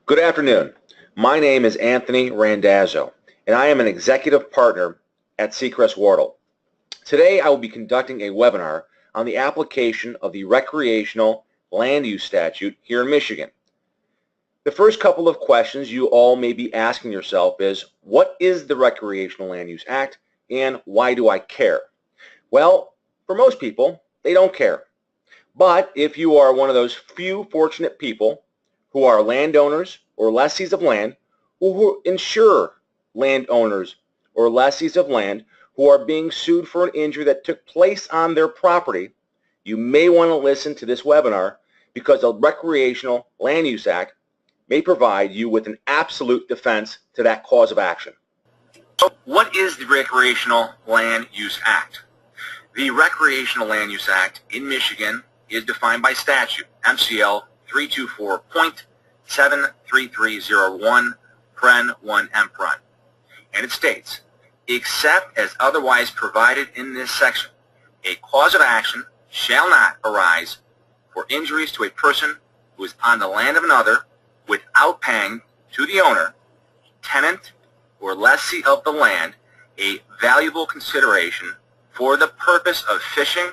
Good afternoon. My name is Anthony Randazzo, and I am an executive partner at Secrest Wardle. Today I will be conducting a webinar on the application of the Recreational Land Use Statute here in Michigan. The first couple of questions you all may be asking yourself is, what is the Recreational Land Use Act and why do I care? Well, for most people, they don't care. But if you are one of those few fortunate people who are landowners or lessees of land, who insure landowners or lessees of land who are being sued for an injury that took place on their property, you may want to listen to this webinar because the Recreational Land Use Act may provide you with an absolute defense to that cause of action. So what is the Recreational Land Use Act? The Recreational Land Use Act in Michigan is defined by statute, MCL 324.73301, paren 1 emperen. And it states, except as otherwise provided in this section, a cause of action shall not arise for injuries to a person who is on the land of another without paying to the owner, tenant, or lessee of the land a valuable consideration for the purpose of fishing,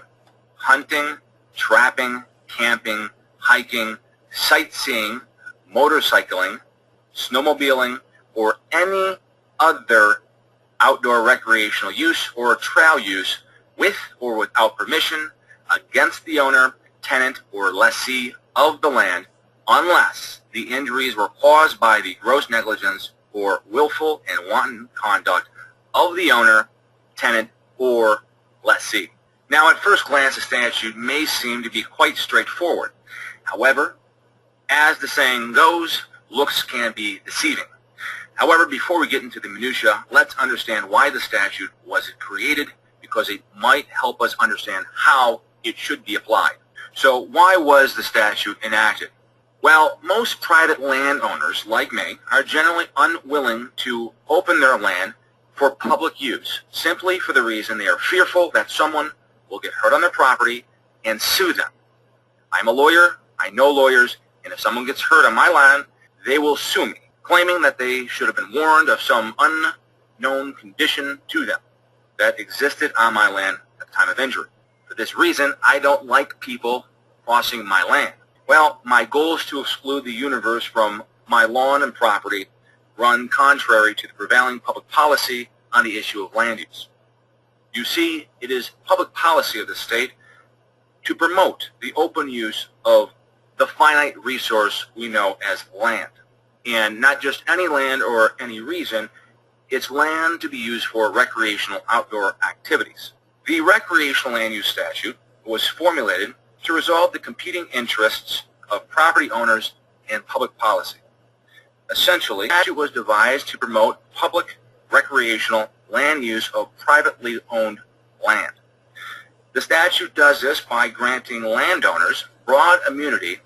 hunting, trapping, camping, hiking, sightseeing, motorcycling, snowmobiling, or any other outdoor recreational use or trail use with or without permission against the owner, tenant, or lessee of the land, unless the injuries were caused by the gross negligence or willful and wanton conduct of the owner, tenant, or lessee. Now, at first glance, the statute may seem to be quite straightforward. However, as the saying goes, looks can be deceiving. However, before we get into the minutia, let's understand why the statute was created, because it might help us understand how it should be applied. So why was the statute enacted? Well, most private landowners, like me, are generally unwilling to open their land for public use, simply for the reason they are fearful that someone will get hurt on their property and sue them. I'm a lawyer, I know lawyers, and if someone gets hurt on my land, they will sue me, claiming that they should have been warned of some unknown condition to them that existed on my land at the time of injury. For this reason, I don't like people crossing my land. Well, my goal is to exclude the universe from my lawn and property run contrary to the prevailing public policy on the issue of land use. You see, it is public policy of the state to promote the open use of the finite resource we know as land. And not just any land or any reason, it's land to be used for recreational outdoor activities. The Recreational Land Use Statute was formulated to resolve the competing interests of property owners and public policy. Essentially, the statute was devised to promote public recreational land use of privately owned land. The statute does this by granting landowners broad immunity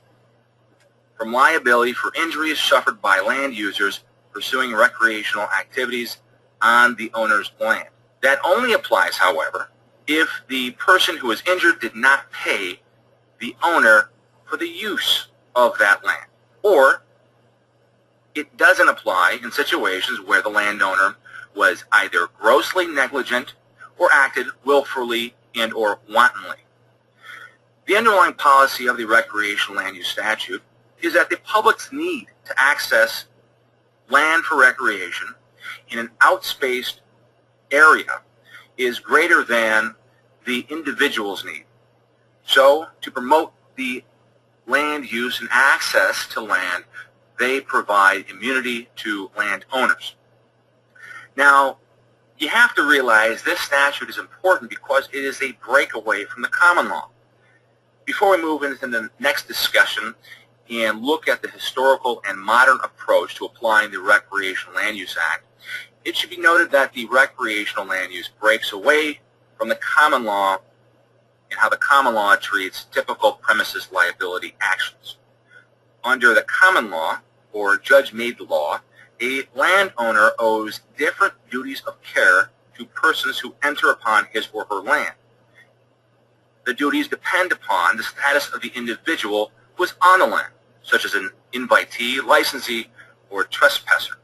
from liability for injuries suffered by land users pursuing recreational activities on the owner's land. That only applies, however, if the person who was injured did not pay the owner for the use of that land, or it doesn't apply in situations where the landowner was either grossly negligent or acted willfully and or wantonly. The underlying policy of the Recreational Land Use Statute is that the public's need to access land for recreation in an outspaced area is greater than the individual's need. So, to promote the land use and access to land, they provide immunity to landowners. Now, you have to realize this statute is important because it is a breakaway from the common law. Before we move into the next discussion and look at the historical and modern approach to applying the Recreational Land Use Act, it should be noted that the recreational land use breaks away from the common law and how the common law treats typical premises liability actions. Under the common law, or judge-made law, a landowner owes different duties of care to persons who enter upon his or her land. The duties depend upon the status of the individual who is on the land, such as an invitee, licensee, or trespasser.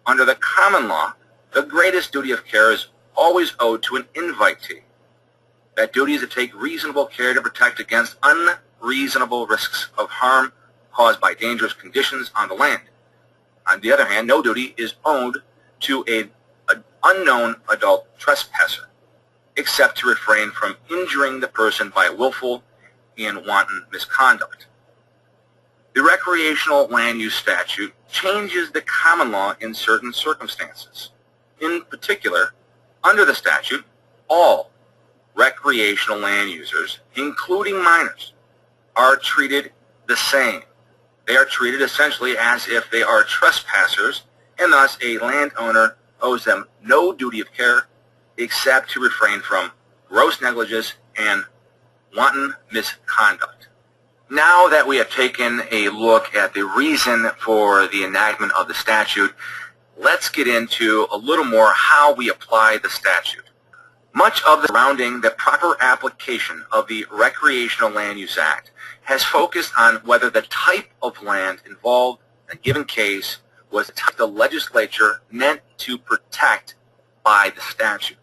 Under the common law, the greatest duty of care is always owed to an invitee. That duty is to take reasonable care to protect against unreasonable risks of harm caused by dangerous conditions on the land. On the other hand, no duty is owed to an unknown adult trespasser, except to refrain from injuring the person by willful and wanton misconduct. The recreational land use statute changes the common law in certain circumstances. In particular, under the statute, all recreational land users, including minors, are treated the same. They are treated essentially as if they are trespassers, and thus a landowner owes them no duty of care except to refrain from gross negligence and wanton misconduct. Now that we have taken a look at the reason for the enactment of the statute, let's get into a little more how we apply the statute. Much of the surrounding the proper application of the Recreational Land Use Act has focused on whether the type of land involved in a given case was the type the legislature meant to protect by the statute.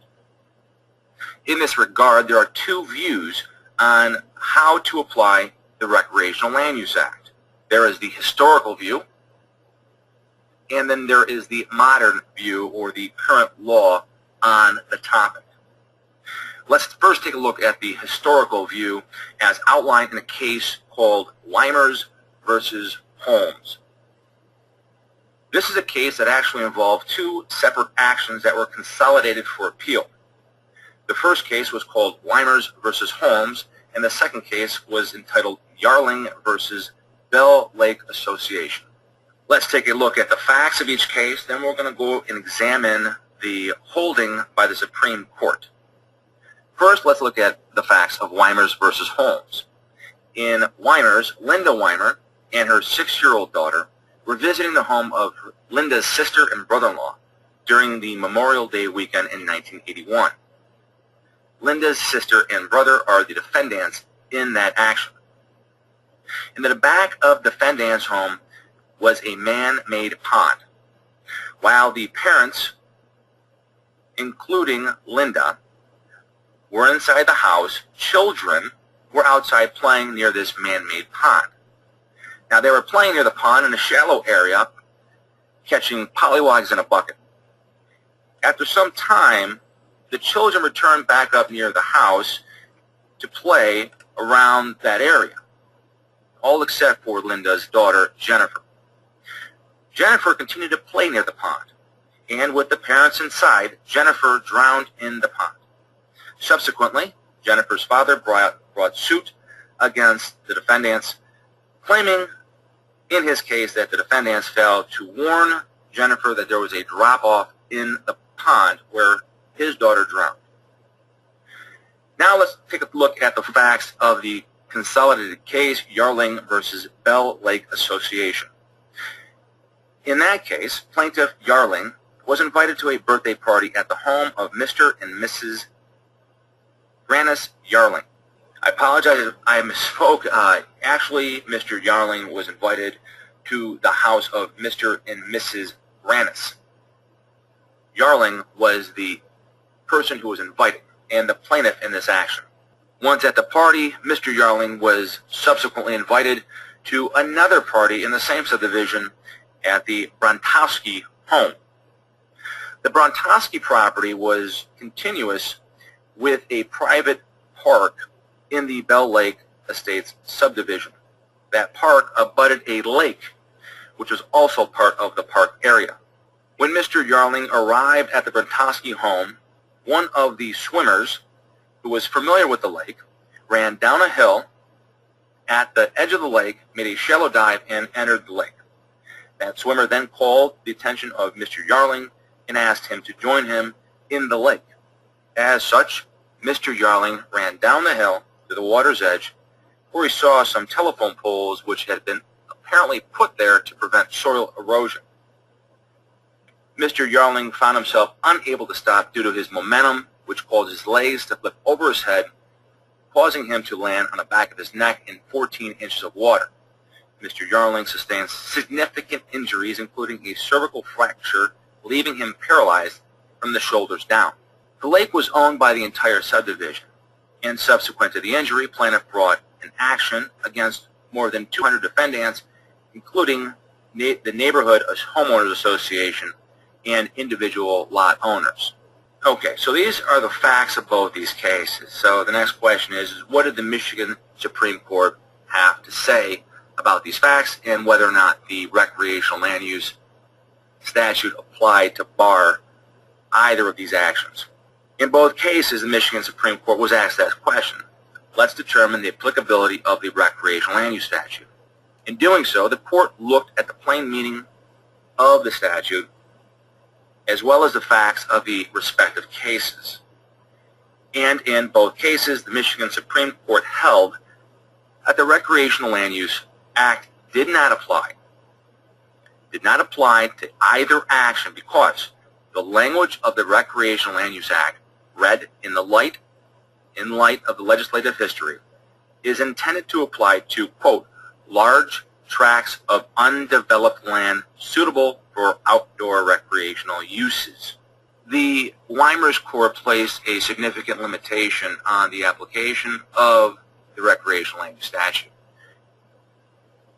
In this regard, there are two views on how to apply the Recreational Land Use Act. There is the historical view, and then there is the modern view, or the current law on the topic. Let's first take a look at the historical view as outlined in a case called Weimers versus Holmes. This is a case that actually involved two separate actions that were consolidated for appeal. The first case was called Weimers versus Holmes, and the second case was entitled Yarling versus Bell Lake Association. Let's take a look at the facts of each case, then we're going to go and examine the holding by the Supreme Court. First, let's look at the facts of Weimers versus Holmes. In Weimers, Linda Weimer and her 6-year-old daughter were visiting the home of Linda's sister and brother-in-law during the Memorial Day weekend in 1981. Linda's sister and brother are the defendants in that action. In the back of the defendant's home was a man-made pond. While the parents, including Linda, were inside the house, children were outside playing near this man-made pond. Now, they were playing near the pond in a shallow area, catching pollywogs in a bucket. After some time, the children returned back up near the house to play around that area, all except for Linda's daughter, Jennifer. Jennifer continued to play near the pond, and with the parents inside, Jennifer drowned in the pond. Subsequently, Jennifer's father brought suit against the defendants, claiming in his case that the defendants failed to warn Jennifer that there was a drop-off in the pond where his daughter drowned. Now let's take a look at the facts of the consolidated case, Yarling versus Bell Lake Association. In that case, plaintiff Yarling was invited to a birthday party at the home of Mr. and Mrs. Grannis Yarling. I apologize if I misspoke. Actually, Mr. Yarling was invited to the house of Mr. and Mrs. Grannis. Yarling was the person who was invited and the plaintiff in this action. Once at the party, Mr. Yarling was subsequently invited to another party in the same subdivision at the Brontowski home. The Brontowski property was continuous with a private park in the Bell Lake Estates subdivision. That park abutted a lake, which was also part of the park area. When Mr. Yarling arrived at the Brontowski home, one of the swimmers, who was familiar with the lake, ran down a hill at the edge of the lake, made a shallow dive, and entered the lake. That swimmer then called the attention of Mr. Yarling and asked him to join him in the lake. As such, Mr. Yarling ran down the hill to the water's edge, where he saw some telephone poles which had been apparently put there to prevent soil erosion. Mr. Yarling found himself unable to stop due to his momentum, which caused his legs to flip over his head, causing him to land on the back of his neck in 14 inches of water. Mr. Yarling sustained significant injuries, including a cervical fracture, leaving him paralyzed from the shoulders down. The lake was owned by the entire subdivision, and subsequent to the injury, plaintiff brought an action against more than 200 defendants, including the Neighborhood Homeowners Association and individual lot owners. Okay, so these are the facts of both these cases. So the next question is what did the Michigan Supreme Court have to say about these facts and whether or not the recreational land use statute applied to bar either of these actions? In both cases, the Michigan Supreme Court was asked that question. Let's determine the applicability of the recreational land use statute. In doing so, the court looked at the plain meaning of the statute as well as the facts of the respective cases. And in both cases, the Michigan Supreme Court held that the Recreational Land Use Act did not apply to either action because the language of the Recreational Land Use Act, read in light of the legislative history, is intended to apply to, quote, large tracts of undeveloped land suitable for outdoor recreational uses. The Weimer's Court placed a significant limitation on the application of the recreational land use statute.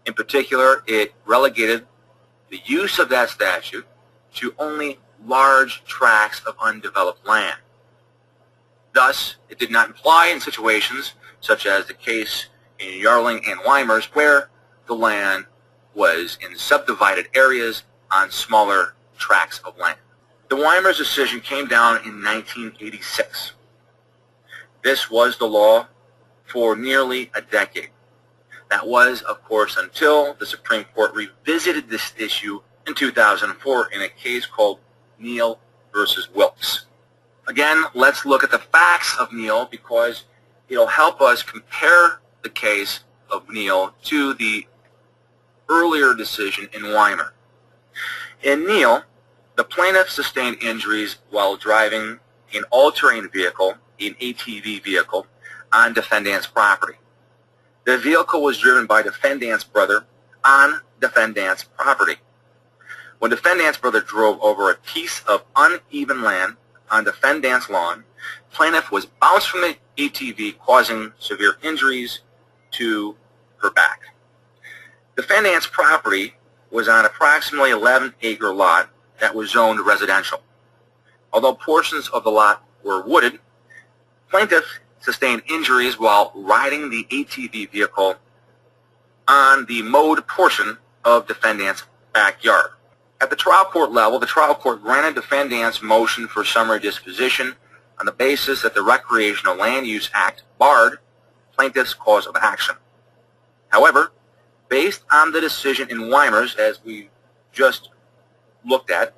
In particular, it relegated the use of that statute to only large tracts of undeveloped land. Thus, it did not apply in situations such as the case in Yarling and Weimer's where the land was in subdivided areas on smaller tracts of land. The Weimer's decision came down in 1986. This was the law for nearly a decade. That was, of course, until the Supreme Court revisited this issue in 2004 in a case called Neal versus Wilkes. Again, let's look at the facts of Neal because it'll help us compare the case of Neal to the earlier decision in Weimer. In Neal, the plaintiff sustained injuries while driving an all-terrain vehicle, an ATV vehicle, on defendant's property. The vehicle was driven by defendant's brother on defendant's property. When defendant's brother drove over a piece of uneven land on defendant's lawn, plaintiff was bounced from the ATV, causing severe injuries to her back. Defendant's property was on approximately 11-acre lot that was zoned residential. Although portions of the lot were wooded, plaintiff sustained injuries while riding the ATV vehicle on the mowed portion of defendant's backyard. At the trial court level, the trial court granted defendant's motion for summary disposition on the basis that the Recreational Land Use Act barred plaintiff's cause of action. However, based on the decision in Weimer's, as we just looked at,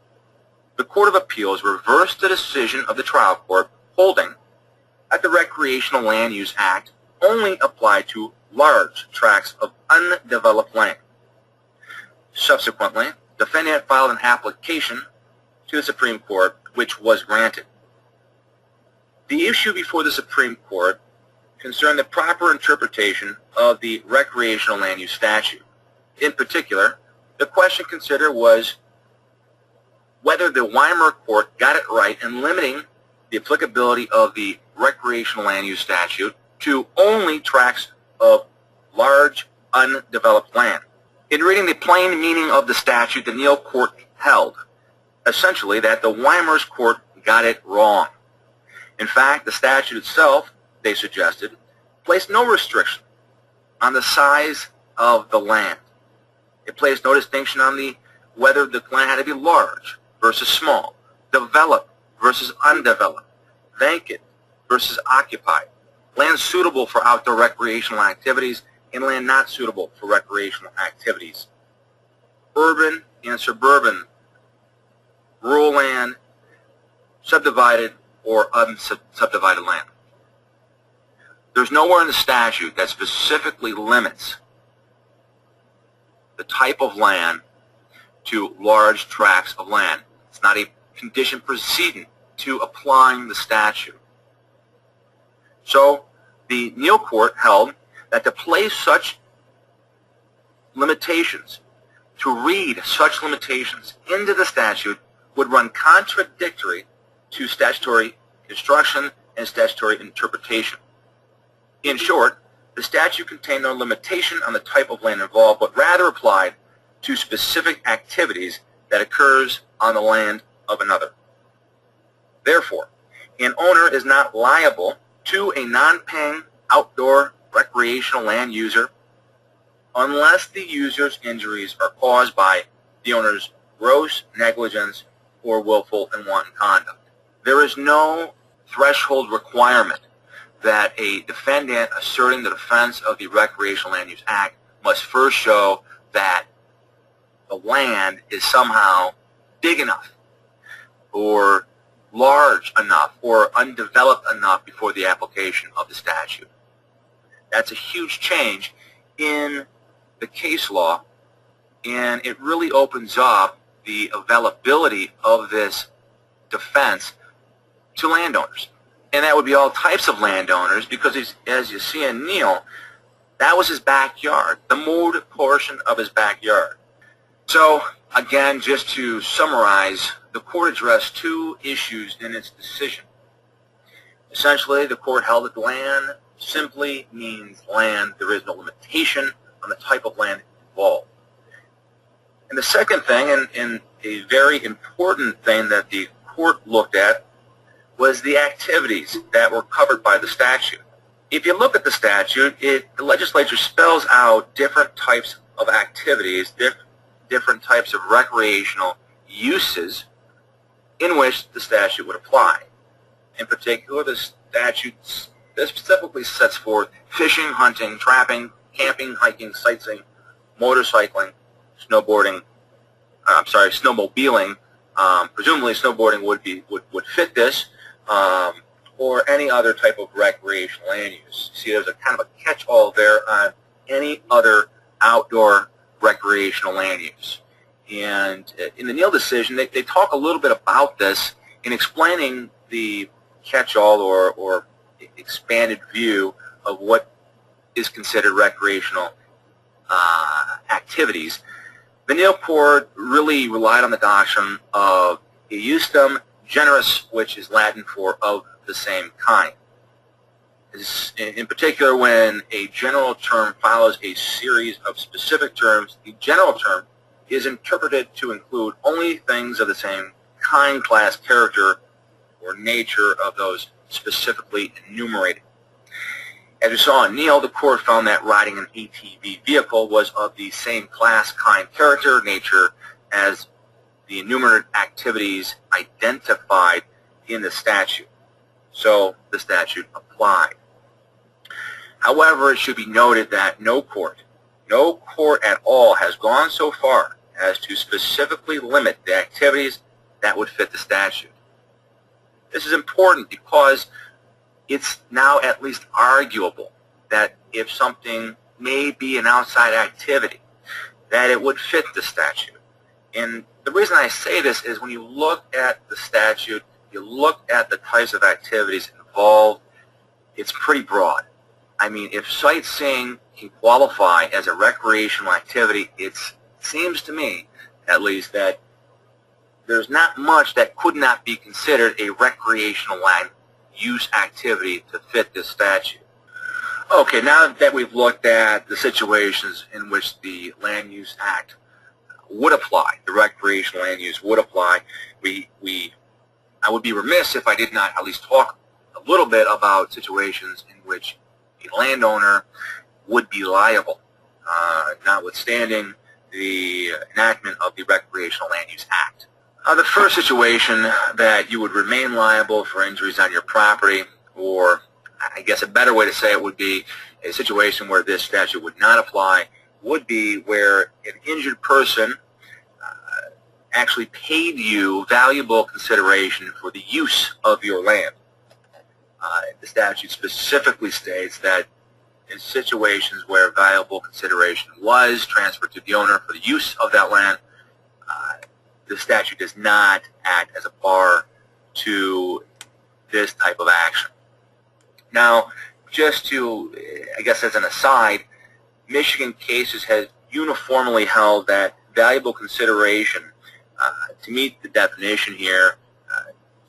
the Court of Appeals reversed the decision of the trial court, holding that the Recreational Land Use Act only applied to large tracts of undeveloped land. Subsequently, defendant filed an application to the Supreme Court, which was granted. The issue before the Supreme Court concerned the proper interpretation of the Recreational Land Use Statute. In particular, the question considered was whether the Weimer Court got it right in limiting the applicability of the Recreational Land Use Statute to only tracts of large undeveloped land. In reading the plain meaning of the statute, the Neal Court held, essentially, that the Weimer's Court got it wrong. In fact, the statute itself, they suggested, placed no restriction on the size of the land. It placed no distinction on whether the land had to be large versus small, developed versus undeveloped, vacant versus occupied, land suitable for outdoor recreational activities, and land not suitable for recreational activities, urban and suburban, rural land, subdivided or unsubdivided land. There's nowhere in the statute that specifically limits the type of land to large tracts of land. It's not a condition precedent to applying the statute. So the Neal Court held that to place such limitations, to read such limitations into the statute would run contradictory to statutory construction and statutory interpretation. In short, the statute contained no limitation on the type of land involved, but rather applied to specific activities that occurs on the land of another. Therefore, an owner is not liable to a non-paying outdoor recreational land user unless the user's injuries are caused by the owner's gross negligence or willful and wanton conduct. There is no threshold requirement that a defendant asserting the defense of the Recreational Land Use Act must first show that the land is somehow big enough or large enough or undeveloped enough before the application of the statute. That's a huge change in the case law, and it really opens up the availability of this defense to landowners. And that would be all types of landowners, because as you see in Neal, that was his backyard, the mowed portion of his backyard. So, again, just to summarize, the court addressed two issues in its decision. Essentially, the court held that land simply means land. There is no limitation on the type of land involved. And the second thing, and a very important thing that the court looked at, was the activities that were covered by the statute. If you look at the statute, the legislature spells out different types of activities, different types of recreational uses in which the statute would apply. In particular, the statute specifically sets forth fishing, hunting, trapping, camping, hiking, sightseeing, motorcycling, snowmobiling. Presumably snowboarding would fit this, or any other type of recreational land use. See, there's a kind of a catch-all there on any other outdoor recreational land use. And in the Neal decision, they talk a little bit about this in explaining the catch-all or expanded view of what is considered recreational activities. The Neal court really relied on the doctrine of iustum generis, which is Latin for of the same kind. In particular, when a general term follows a series of specific terms, the general term is interpreted to include only things of the same kind, class, character, or nature of those specifically enumerated. As we saw in Neal, the court found that riding an ATV vehicle was of the same class, kind, character, nature as the enumerated activities identified in the statute. So the statute applied. However, it should be noted that no court at all has gone so far as to specifically limit the activities that would fit the statute. This is important because it's now at least arguable that if something may be an outside activity, that it would fit the statute. And the reason I say this is when you look at the statute, you look at the types of activities involved, it's pretty broad. I mean, if sightseeing can qualify as a recreational activity, it seems to me, at least, that there's not much that could not be considered a recreational land use activity to fit this statute. Okay, now that we've looked at the situations in which the Land Use Act would apply, the recreational land use would apply, I would be remiss if I did not at least talk a little bit about situations in which a landowner would be liable, notwithstanding the enactment of the Recreational Land Use Act. The first situation that you would remain liable for injuries on your property, or I guess a better way to say it would be a situation where this statute would not apply, would be where an injured person actually paid you valuable consideration for the use of your land. The statute specifically states that in situations where valuable consideration was transferred to the owner for the use of that land, the statute does not act as a bar to this type of action. Now, just to, I guess as an aside, Michigan cases have uniformly held that valuable consideration, to meet the definition here,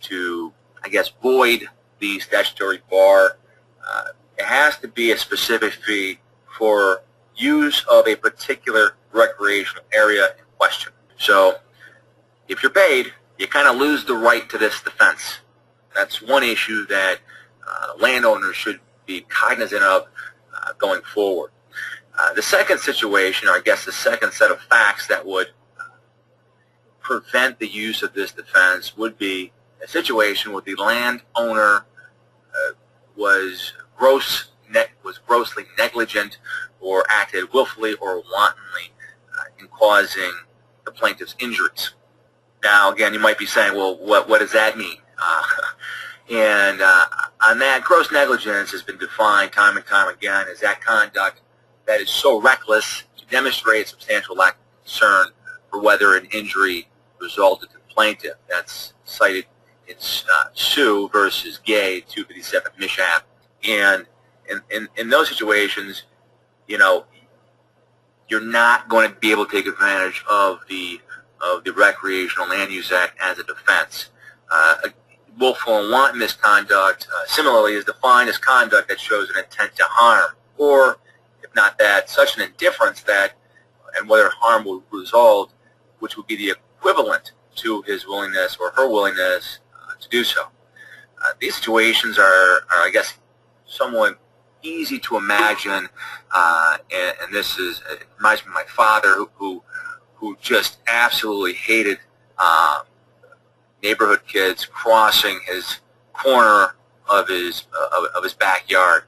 to, I guess, void the statutory bar, it has to be a specific fee for use of a particular recreational area in question. So if you're paid, you kind of lose the right to this defense. That's one issue that landowners should be cognizant of going forward. The second situation, or I guess the second set of facts that would prevent the use of this defense, would be a situation where the landowner was grossly negligent or acted willfully or wantonly in causing the plaintiff's injuries. Now, again, you might be saying, well, what does that mean? And on that, gross negligence has been defined time and time again as that conduct that is so reckless to demonstrate substantial lack of concern for whether an injury resulted to the plaintiff. That's cited in Sue versus Gay, 257 Mishap. And in those situations, you know, you're not going to be able to take advantage of the Recreational Land Use Act as a defense. Willful and wanton misconduct, similarly, is defined as conduct that shows an intent to harm, or, if not that, such an indifference that, and whether harm will result, which would be the equivalent to his willingness or her willingness to do so. These situations are, I guess, somewhat easy to imagine, and this is, it reminds me of my father, who just absolutely hated neighborhood kids crossing his corner of his backyard,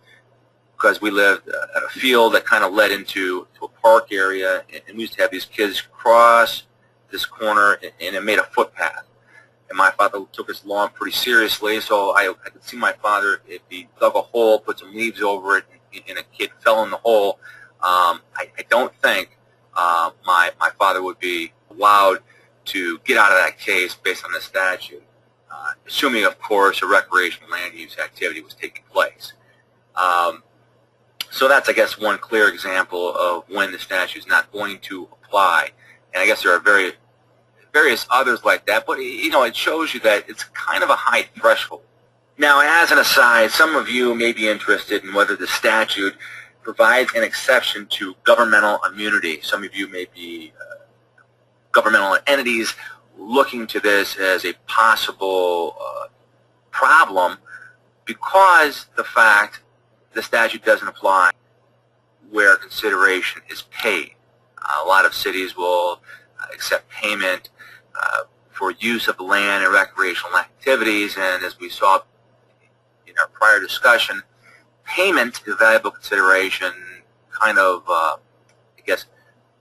because we lived at a field that kind of led into a park area, and we used to have these kids cross this corner, and it made a footpath. And my father took his lawn pretty seriously, so I could see my father, if he dug a hole, put some leaves over it, and a kid fell in the hole, I don't think my father would be allowed to get out of that case based on the statute, assuming, of course, a recreational land use activity was taking place. So that's, I guess, one clear example of when the statute is not going to apply. And I guess there are various others like that, but, you know, it shows you that it's kind of a high threshold. Now, as an aside, some of you may be interested in whether the statute provides an exception to governmental immunity. Some of you may be governmental entities looking to this as a possible problem, because the fact the statute doesn't apply where consideration is paid. A lot of cities will accept payment for use of the land and recreational activities, and as we saw in our prior discussion, payment of valuable consideration kind of, I guess,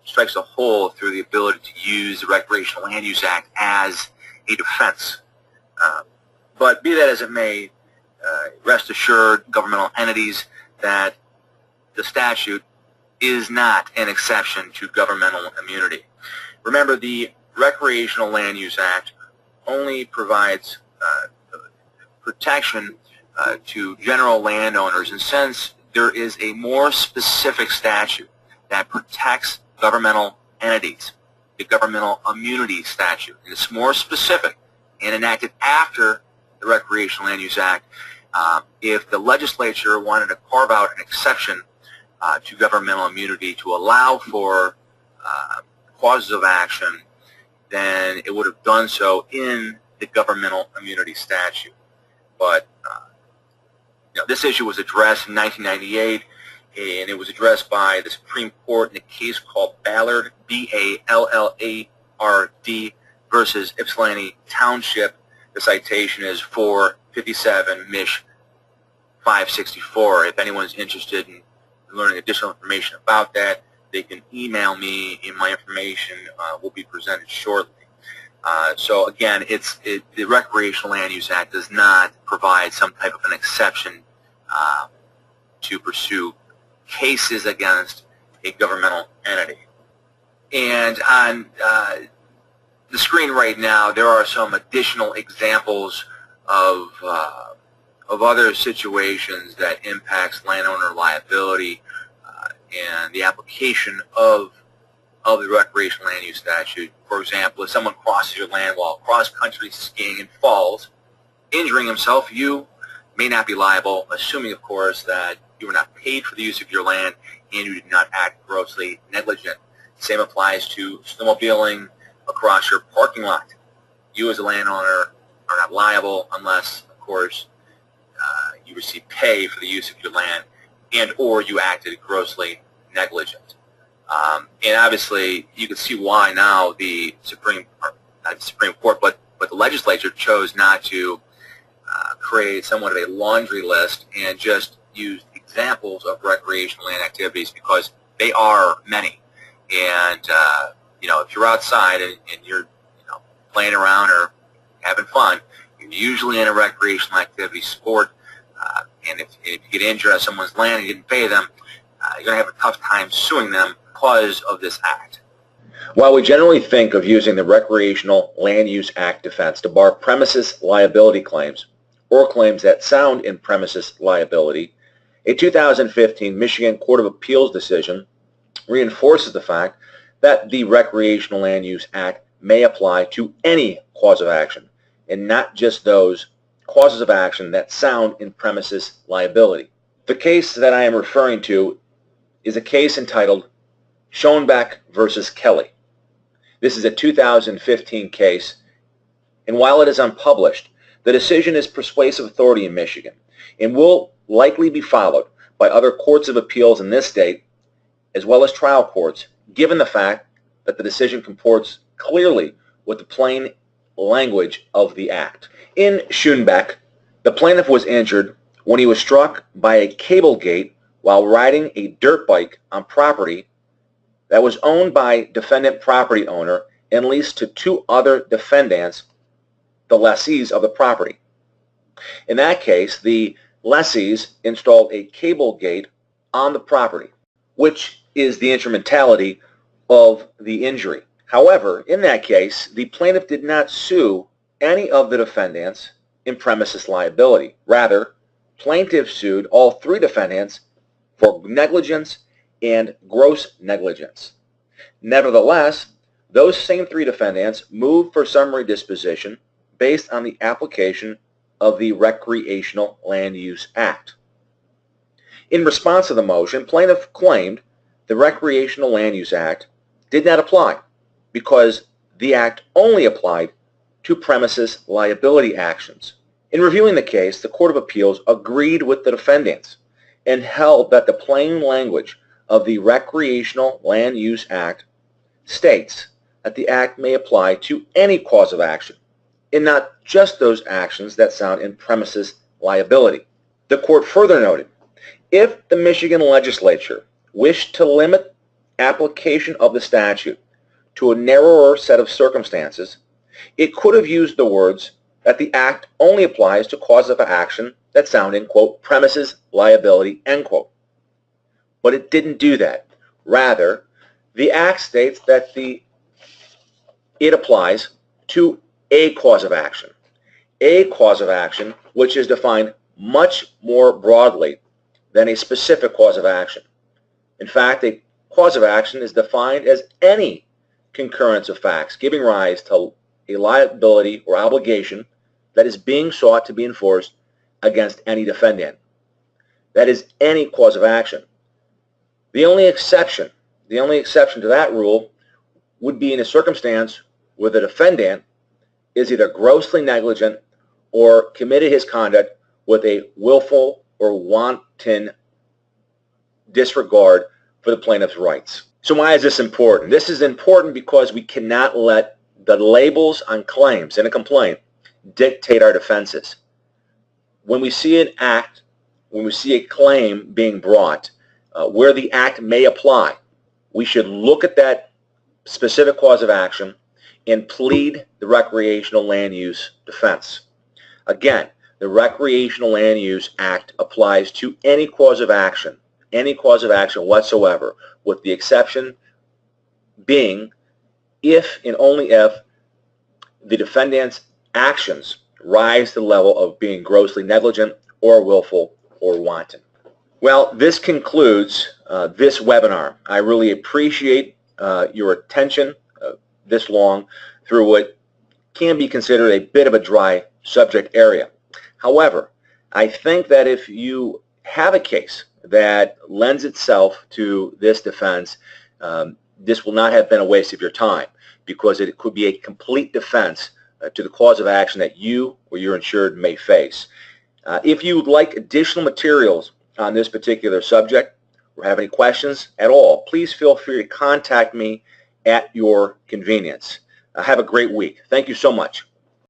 strikes a hole through the ability to use the Recreational Land Use Act as a defense. But be that as it may, rest assured, governmental entities, that the statute is not an exception to governmental immunity. Remember, the Recreational Land Use Act only provides protection to general landowners, and since there is a more specific statute that protects governmental entities, the Governmental Immunity statute, and it's more specific and enacted after the Recreational Land Use Act, if the legislature wanted to carve out an exception to governmental immunity to allow for causes of action, then it would have done so in the Governmental Immunity statute. But you know, this issue was addressed in 1998, and it was addressed by the Supreme Court in a case called Ballard, B-A-L-L-A-R-D, versus Ypsilanti Township. The citation is 457 Mich. 564. If anyone's interested in learning additional information about that, they can email me, and my information will be presented shortly. So again, the Recreational Land Use Act does not provide some type of an exception to pursue cases against a governmental entity. And on the screen right now, there are some additional examples of other situations that impacts landowner liability and the application of of the recreational land use statute. For example, if someone crosses your land while cross-country skiing and falls, injuring himself, you may not be liable, assuming, of course, that you were not paid for the use of your land and you did not act grossly negligent. Same applies to snowmobiling across your parking lot. You as a landowner are not liable unless, of course, you receive pay for the use of your land and or you acted grossly negligent. And obviously, you can see why now the not the Supreme Court, but the legislature chose not to create somewhat of a laundry list and just use examples of recreational land activities, because they are many. And if you're outside and you're playing around or having fun, you're usually in a recreational activity sport. And if you get injured on someone's land and you didn't pay them, you're going to have a tough time suing them because of this act. While we generally think of using the Recreational Land Use Act defense to bar premises liability claims or claims that sound in premises liability, a 2015 Michigan Court of Appeals decision reinforces the fact that the Recreational Land Use Act may apply to any cause of action and not just those causes of action that sound in premises liability. The case that I am referring to is a case entitled Schoenbeck versus Kelly. This is a 2015 case, and while it is unpublished, the decision is persuasive authority in Michigan and will likely be followed by other courts of appeals in this state as well as trial courts, given the fact that the decision comports clearly with the plain language of the act. In Schoenbeck, the plaintiff was injured when he was struck by a cable gate while riding a dirt bike on property that was owned by defendant property owner and leased to two other defendants, the lessees of the property. In that case, the lessees installed a cable gate on the property, which is the instrumentality of the injury. However, in that case, the plaintiff did not sue any of the defendants in premises liability. Rather, plaintiff sued all three defendants for negligence and gross negligence. Nevertheless, those same three defendants moved for summary disposition based on the application of the Recreational Land Use Act. In response to the motion, plaintiff claimed the Recreational Land Use Act did not apply because the act only applied to premises liability actions. In reviewing the case, the Court of Appeals agreed with the defendants and held that the plain language of the Recreational Land Use Act states that the act may apply to any cause of action and not just those actions that sound in premises liability. The court further noted, if the Michigan legislature wished to limit application of the statute to a narrower set of circumstances, it could have used the words that the act only applies to causes of action that sound in, quote, premises liability, end quote. But it didn't do that. Rather, the act states that it applies to a cause of action. A cause of action which is defined much more broadly than a specific cause of action. In fact, a cause of action is defined as any concurrence of facts giving rise to a liability or obligation that is being sought to be enforced against any defendant. That is any cause of action. The only exception to that rule would be in a circumstance where the defendant is either grossly negligent or committed his conduct with a willful or wanton disregard for the plaintiff's rights. So why is this important? This is important because we cannot let the labels on claims in a complaint dictate our defenses. When we see an act, when we see a claim being brought where the act may apply, we should look at that specific cause of action and plead the recreational land use defense. Again, the Recreational Land Use Act applies to any cause of action whatsoever, with the exception being if and only if the defendant's actions rise to the level of being grossly negligent or willful or wanton. Well, this concludes this webinar. I really appreciate your attention this long through what can be considered a bit of a dry subject area. However, I think that if you have a case that lends itself to this defense, this will not have been a waste of your time, because it could be a complete defense to the cause of action that you or your insured may face. If you would like additional materials on this particular subject or have any questions at all, please feel free to contact me at your convenience. Have a great week. Thank you so much.